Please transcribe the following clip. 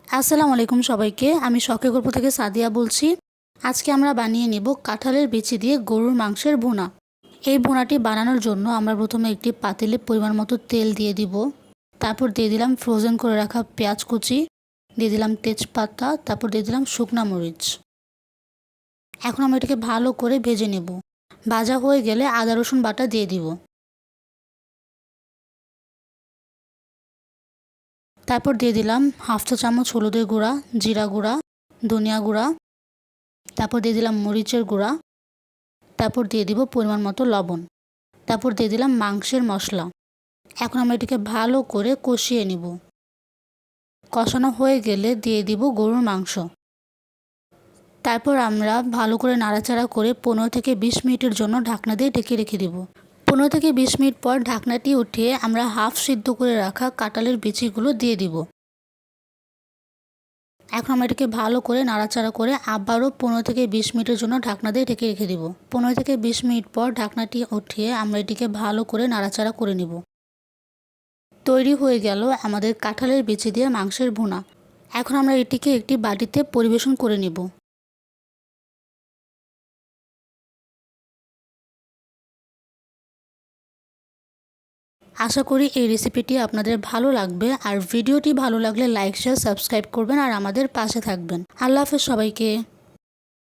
আসসালামু আলাইকুম সবাইকে। আমি শখের গল্প থেকে সাদিয়া বলছি। আজকে আমরা বানিয়ে নিব কাঁঠালের বিচি দিয়ে গরুর মাংসের ভুনা। এই ভুনাটি বানানোর জন্য আমরা প্রথমে একটি পাতিলে পরিমাণ মতো তেল দিয়ে দিব। তারপর দিয়ে দিলাম ফ্রোজেন করে রাখা পেঁয়াজ কুচি, দিয়ে দিলাম তেজপাতা, তারপর দিয়ে দিলাম শুকনা মরিচ। এখন আমরা এটাকে ভালো করে ভেজে নেব। ভাজা হয়ে গেলে আদা রসুন বাটা দিয়ে দিব। তারপর দিয়ে দিলাম হাফ চা চামচ হলুদের গুঁড়া, জিরা গুঁড়া, ধনিয়া গুঁড়া, তারপর দিয়ে দিলাম মরিচের গুঁড়া, তারপর দিয়ে দিব পরিমাণ মতো লবণ, তারপর দিয়ে দিলাম মাংসের মশলা। এখন আমরা এটিকে ভালো করে কষিয়ে নিব। কষানো হয়ে গেলে দিয়ে দিব গরুর মাংস। তারপর আমরা ভালো করে নাড়াচাড়া করে 15 থেকে 20 মিনিটের জন্য ঢাকনা দিয়ে ঢেকে রেখে দিব। 15 থেকে 20 মিনিট পর ঢাকনাটি উঠিয়ে আমরা হাফ সিদ্ধ করে রাখা কাঁঠালের বিচিগুলো দিয়ে দিব। এখন আমরা এটাকে ভালো করে নাড়াচাড়া করে আবারও 15 থেকে 20 মিনিটের জন্য ঢাকনা দিয়ে ঢেকে রেখে দিব। 15 থেকে 20 মিনিট পর ঢাকনাটি উঠিয়ে আমরা এটিকে ভালো করে নাড়াচাড়া করে নিব। তৈরি হয়ে গেল আমাদের কাঁঠালের বিচি দিয়ে মাংসের ভুনা। এখন আমরা এটিকে একটি বাটিতে পরিবেশন করে নিব। আশা করি এই রেসিপিটি আপনাদের ভালো লাগবে। আর ভিডিওটি ভালো লাগলে লাইক শেয়ার সাবস্ক্রাইব করবেন আর আমাদের পাশে থাকবেন। আল্লাহ হাফেজ সবাইকে।